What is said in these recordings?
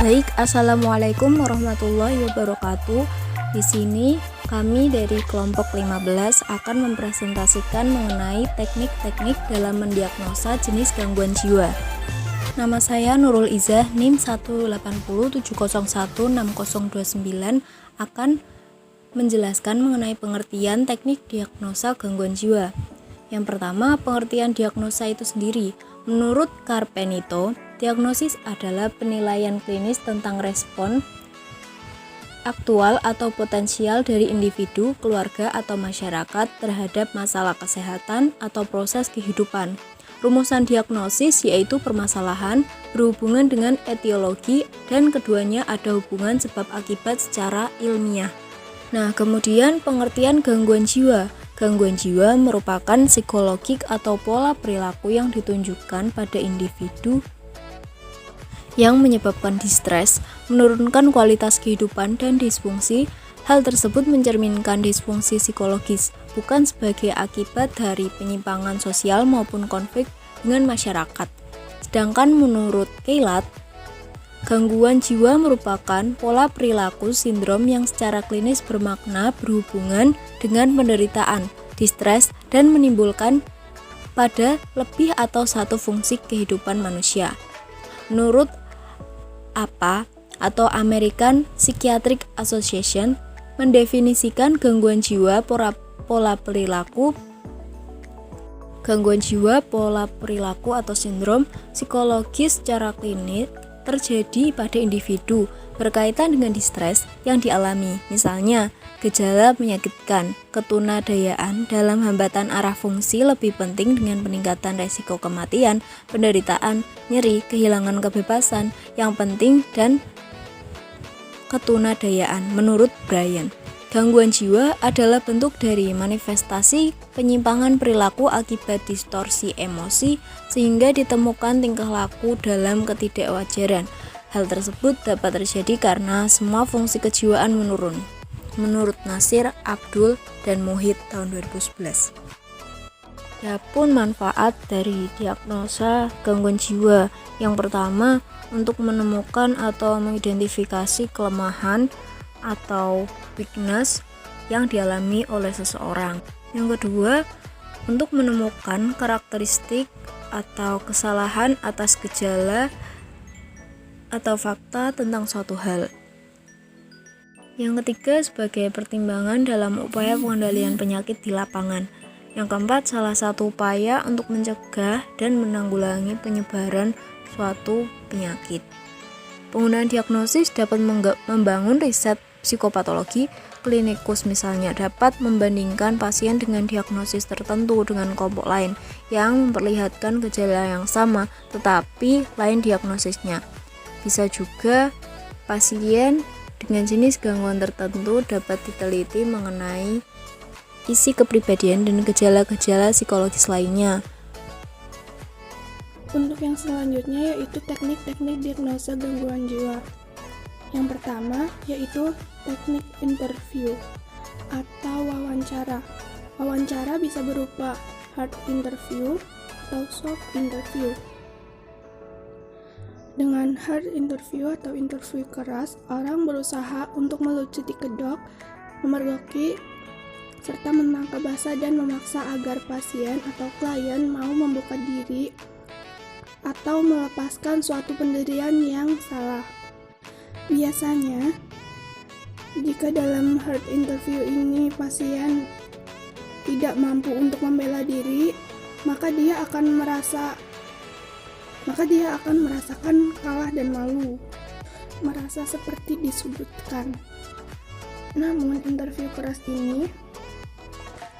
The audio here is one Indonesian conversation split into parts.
Baik, Assalamualaikum warahmatullahi wabarakatuh. Di sini kami dari kelompok 15 akan mempresentasikan mengenai teknik-teknik dalam mendiagnosa jenis gangguan jiwa. Nama saya Nurul Izzah, NIM 18070016029, akan menjelaskan mengenai pengertian teknik diagnosa gangguan jiwa. Yang pertama, pengertian diagnosa itu sendiri. Menurut Carpenito, diagnosis adalah penilaian klinis tentang respon aktual atau potensial dari individu, keluarga, atau masyarakat terhadap masalah kesehatan atau proses kehidupan. Rumusan diagnosis yaitu permasalahan berhubungan dengan etiologi dan keduanya ada hubungan sebab akibat secara ilmiah. Nah, kemudian pengertian gangguan jiwa. Gangguan jiwa merupakan psikologik atau pola perilaku yang ditunjukkan pada individu yang menyebabkan distres, menurunkan kualitas kehidupan dan disfungsi. Hal tersebut mencerminkan disfungsi psikologis, bukan sebagai akibat dari penyimpangan sosial maupun konflik dengan masyarakat. Sedangkan menurut Keilat, gangguan jiwa merupakan pola perilaku sindrom yang secara klinis bermakna berhubungan dengan penderitaan, distres, dan menimbulkan pada lebih atau satu fungsi kehidupan manusia. Menurut APA atau American Psychiatric Association mendefinisikan gangguan jiwa pola perilaku atau sindrom psikologis secara klinis terjadi pada individu berkaitan dengan distres yang dialami, misalnya gejala menyakitkan, ketunadayaan dalam hambatan arah fungsi lebih penting dengan peningkatan resiko kematian, penderitaan, nyeri, kehilangan kebebasan yang penting, dan ketunadayaan. Menurut Bryan, gangguan jiwa adalah bentuk dari manifestasi penyimpangan perilaku akibat distorsi emosi sehingga ditemukan tingkah laku dalam ketidakwajaran. Hal tersebut dapat terjadi karena semua fungsi kejiwaan menurun. Menurut Nasir, Abdul, dan Muhid tahun 2011. Adapun manfaat dari diagnosa gangguan jiwa. Yang pertama, untuk menemukan atau mengidentifikasi kelemahan atau weakness yang dialami oleh seseorang. Yang kedua, untuk menemukan karakteristik atau kesalahan atas gejala atau fakta tentang suatu hal. Yang ketiga, sebagai pertimbangan dalam upaya pengendalian penyakit di lapangan. Yang keempat, salah satu upaya untuk mencegah dan menanggulangi penyebaran suatu penyakit. Penggunaan diagnosis dapat membangun riset psikopatologi. Klinikus misalnya dapat membandingkan pasien dengan diagnosis tertentu dengan kelompok lain yang memperlihatkan gejala yang sama tetapi lain diagnosisnya. Bisa juga pasien dengan jenis gangguan tertentu dapat diteliti mengenai isi kepribadian dan gejala-gejala psikologis lainnya. Untuk yang selanjutnya yaitu teknik-teknik diagnosa gangguan jiwa. Yang pertama yaitu teknik interview atau wawancara. Wawancara bisa berupa hard interview atau soft interview. Dengan hard interview atau interview keras, orang berusaha untuk melucuti kedok, memergoki, serta menangkap bahasa dan memaksa agar pasien atau klien mau membuka diri atau melepaskan suatu pendirian yang salah. Biasanya, jika dalam hard interview ini pasien tidak mampu untuk membela diri, maka dia akan merasakan kalah dan malu, merasa seperti disudutkan. Namun, interview keras ini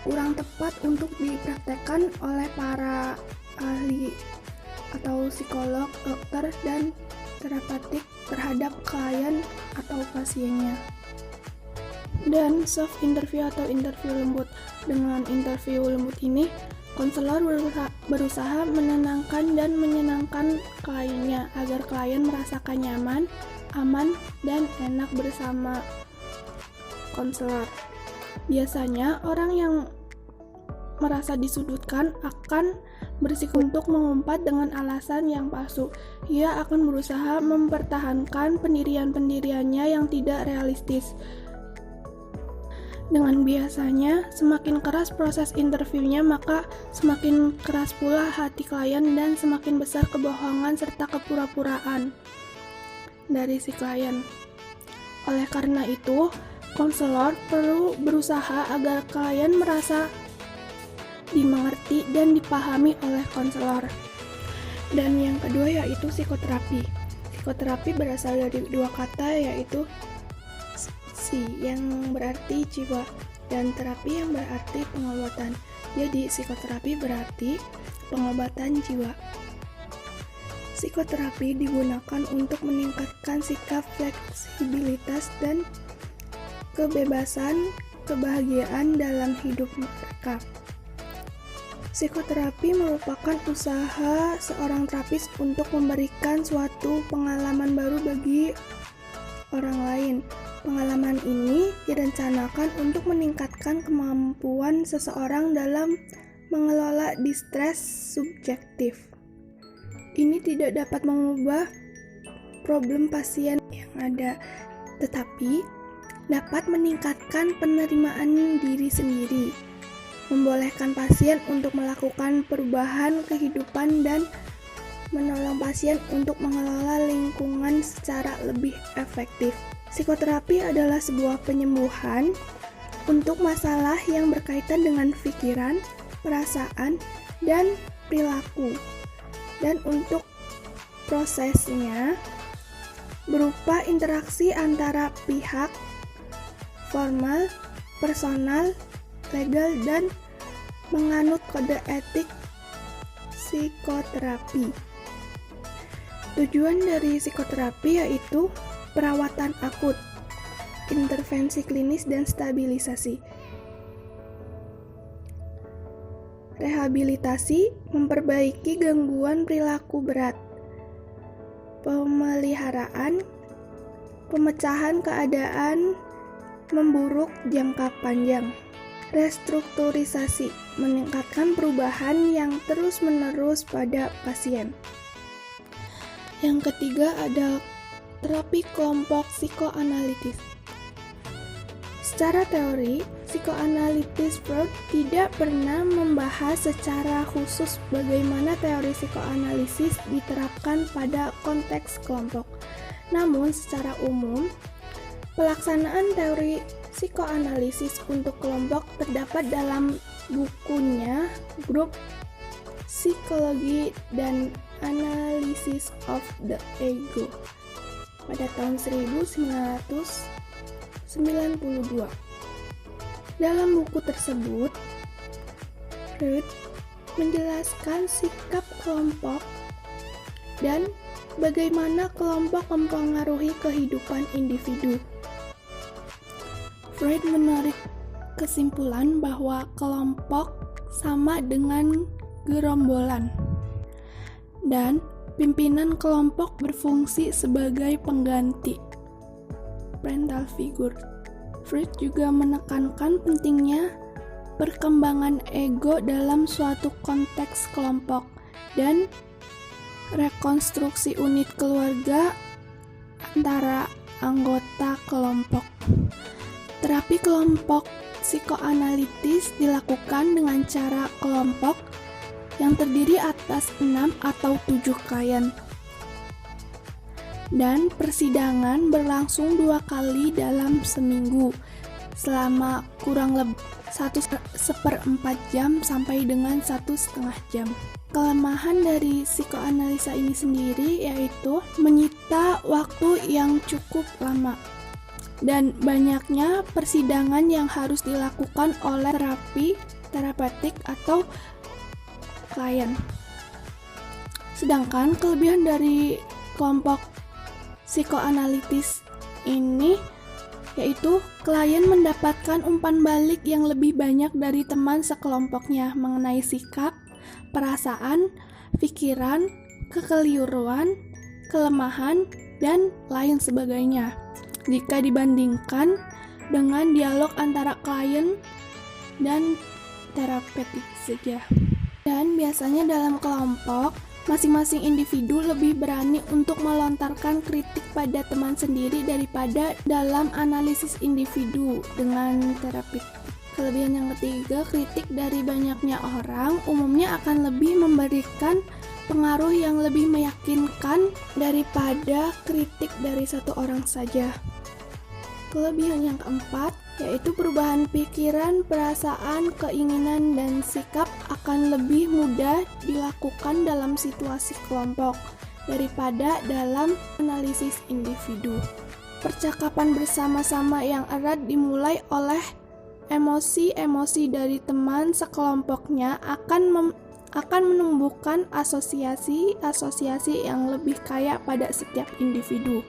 kurang tepat untuk dipraktekkan oleh para ahli atau psikolog, dokter, dan terapeutik terhadap klien atau pasiennya. Dan soft interview atau interview lembut. Dengan interview lembut ini, konselor berusaha menenangkan dan menyenangkan kliennya agar klien merasakan nyaman, aman, dan enak bersama konselor. Biasanya orang yang merasa disudutkan akan bersikup untuk mengumpat dengan alasan yang palsu. Ia akan berusaha mempertahankan pendirian-pendiriannya yang tidak realistis. Dengan biasanya, semakin keras proses interviewnya, maka semakin keras pula hati klien dan semakin besar kebohongan serta kepura-puraan dari si klien. Oleh karena itu, konselor perlu berusaha agar klien merasa dimengerti dan dipahami oleh konselor. Dan yang kedua yaitu psikoterapi. Psikoterapi berasal dari dua kata, yaitu yang berarti jiwa dan terapi yang berarti pengobatan. Jadi psikoterapi berarti pengobatan jiwa. Psikoterapi digunakan untuk meningkatkan sikap fleksibilitas dan kebebasan kebahagiaan dalam hidup mereka. Psikoterapi merupakan usaha seorang terapis untuk memberikan suatu pengalaman baru bagi orang lain. Pengalaman ini direncanakan untuk meningkatkan kemampuan seseorang dalam mengelola distres subjektif. Ini tidak dapat mengubah problem pasien yang ada, tetapi dapat meningkatkan penerimaan diri sendiri, membolehkan pasien untuk melakukan perubahan kehidupan dan menolong pasien untuk mengelola lingkungan secara lebih efektif. Psikoterapi adalah sebuah penyembuhan untuk masalah yang berkaitan dengan pikiran, perasaan, dan perilaku. Dan untuk prosesnya berupa interaksi antara pihak, formal, personal, legal, dan menganut kode etik psikoterapi. Tujuan dari psikoterapi yaitu perawatan akut, intervensi klinis, dan stabilisasi. Rehabilitasi, memperbaiki gangguan perilaku berat. Pemeliharaan, pemecahan keadaan memburuk jangka panjang. Restrukturisasi, meningkatkan perubahan yang terus-menerus pada pasien. Yang ketiga ada terapi kelompok psikoanalitis. Secara teori, psikoanalitis Freud tidak pernah membahas secara khusus bagaimana teori psikoanalisis diterapkan pada konteks kelompok. Namun, secara umum, pelaksanaan teori psikoanalisis untuk kelompok terdapat dalam bukunya Grup Psikologi dan Analysis of the Ego pada tahun 1992. Dalam buku tersebut, Freud menjelaskan sikap kelompok dan bagaimana kelompok mempengaruhi kehidupan individu. Freud menarik kesimpulan bahwa kelompok sama dengan gerombolan, dan pimpinan kelompok berfungsi sebagai pengganti parental figure. Freud juga menekankan pentingnya perkembangan ego dalam suatu konteks kelompok dan rekonstruksi unit keluarga antara anggota kelompok. Terapi kelompok psikoanalitis dilakukan dengan cara kelompok yang terdiri atas 6 atau 7 klien. Dan persidangan berlangsung 2 kali dalam seminggu selama kurang lebih 1/4 jam sampai dengan 1,5 jam. Kelemahan dari psikoanalisa ini sendiri yaitu menyita waktu yang cukup lama dan banyaknya persidangan yang harus dilakukan oleh terapeutik atau klien. Sedangkan kelebihan dari kelompok psikoanalitis ini yaitu klien mendapatkan umpan balik yang lebih banyak dari teman sekelompoknya mengenai sikap, perasaan, pikiran, kekeliruan, kelemahan, dan lain sebagainya jika dibandingkan dengan dialog antara klien dan terapeutik saja. Dan biasanya dalam kelompok, masing-masing individu lebih berani untuk melontarkan kritik pada teman sendiri daripada dalam analisis individu dengan terapi. Kelebihan yang ketiga, kritik dari banyaknya orang umumnya akan lebih memberikan pengaruh yang lebih meyakinkan daripada kritik dari satu orang saja. Kelebihan yang keempat, yaitu perubahan pikiran, perasaan, keinginan, dan sikap akan lebih mudah dilakukan dalam situasi kelompok daripada dalam analisis individu. Percakapan bersama-sama yang erat dimulai oleh emosi-emosi dari teman sekelompoknya akan menumbuhkan asosiasi-asosiasi yang lebih kaya pada setiap individu.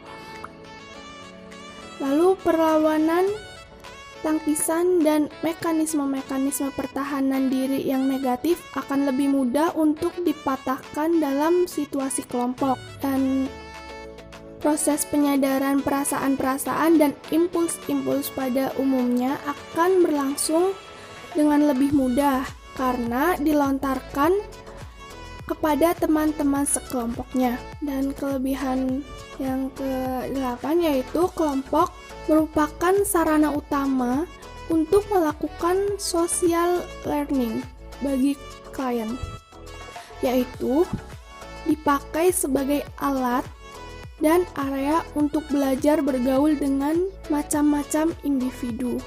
Lalu perlawanan, tangkisan, dan mekanisme-mekanisme pertahanan diri yang negatif akan lebih mudah untuk dipatahkan dalam situasi kelompok, dan proses penyadaran perasaan-perasaan dan impuls-impuls pada umumnya akan berlangsung dengan lebih mudah karena dilontarkan kepada teman-teman sekelompoknya. Dan kelebihan yang ke-8 yaitu kelompok merupakan sarana utama untuk melakukan social learning bagi klien, yaitu dipakai sebagai alat dan area untuk belajar bergaul dengan macam-macam individu.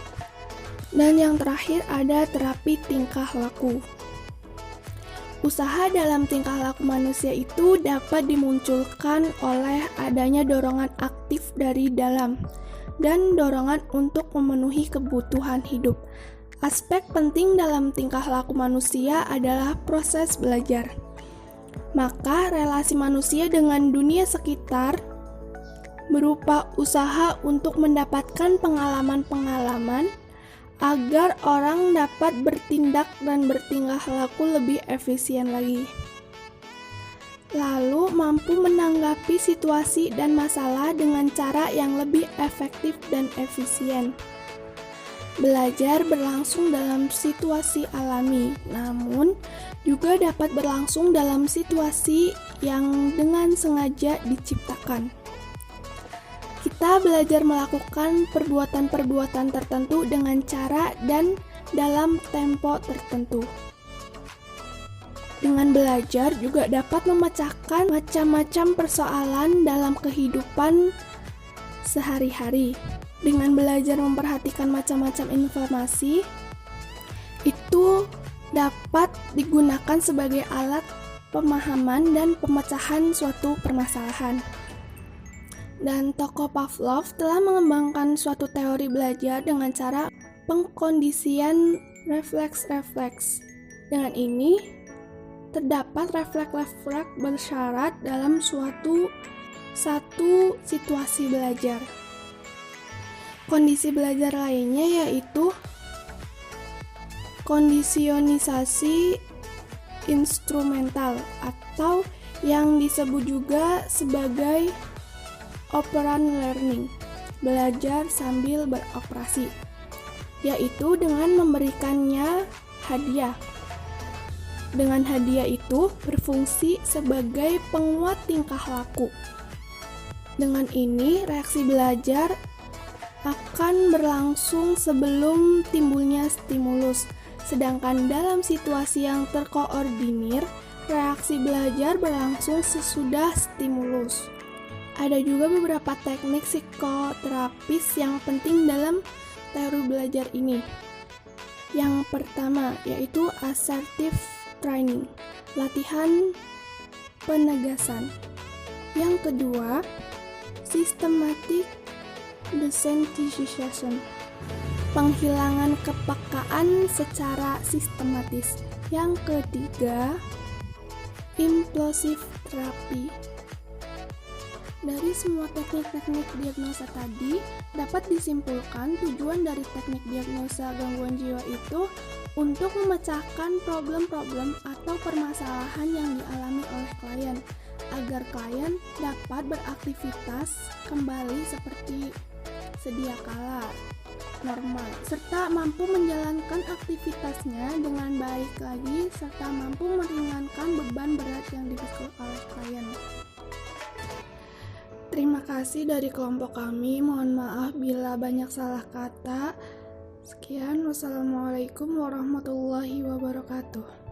Dan yang terakhir ada terapi tingkah laku. Usaha dalam tingkah laku manusia itu dapat dimunculkan oleh adanya dorongan aktif dari dalam dan dorongan untuk memenuhi kebutuhan hidup. Aspek penting dalam tingkah laku manusia adalah proses belajar. Maka relasi manusia dengan dunia sekitar berupa usaha untuk mendapatkan pengalaman-pengalaman agar orang dapat bertindak dan bertingkah laku lebih efisien lagi. Lalu mampu menanggapi situasi dan masalah dengan cara yang lebih efektif dan efisien. Belajar berlangsung dalam situasi alami, namun juga dapat berlangsung dalam situasi yang dengan sengaja diciptakan. Kita belajar melakukan perbuatan-perbuatan tertentu dengan cara dan dalam tempo tertentu. Dengan belajar juga dapat memecahkan macam-macam persoalan dalam kehidupan sehari-hari. Dengan belajar memperhatikan macam-macam informasi, itu dapat digunakan sebagai alat pemahaman dan pemecahan suatu permasalahan. Dan tokoh Pavlov telah mengembangkan suatu teori belajar dengan cara pengkondisian refleks-refleks. Dengan ini, terdapat refleks-refleks bersyarat dalam satu situasi belajar. Kondisi belajar lainnya yaitu kondisionisasi instrumental atau yang disebut juga sebagai operant learning, belajar sambil beroperasi, yaitu dengan memberikannya hadiah. Dengan hadiah itu berfungsi sebagai penguat tingkah laku. Dengan ini reaksi belajar akan berlangsung sebelum timbulnya stimulus, sedangkan dalam situasi yang terkoordinir, reaksi belajar berlangsung sesudah stimulus. Ada juga beberapa teknik psikoterapis yang penting dalam teori belajar ini. Yang pertama yaitu assertive training, latihan penegasan. Yang kedua, systematic desensitization, penghilangan kepekaan secara sistematis. Yang ketiga, implosive therapy. Dari semua teknik-teknik diagnosa tadi, dapat disimpulkan tujuan dari teknik diagnosa gangguan jiwa itu untuk memecahkan problem-problem atau permasalahan yang dialami oleh klien, agar klien dapat beraktivitas kembali seperti sedia kala. normal, serta mampu menjalankan aktivitasnya dengan baik lagi, serta mampu meringankan beban berat yang dipikul oleh klien. Terima kasih dari kelompok kami, mohon maaf bila banyak salah kata. Sekian, wassalamualaikum warahmatullahi wabarakatuh.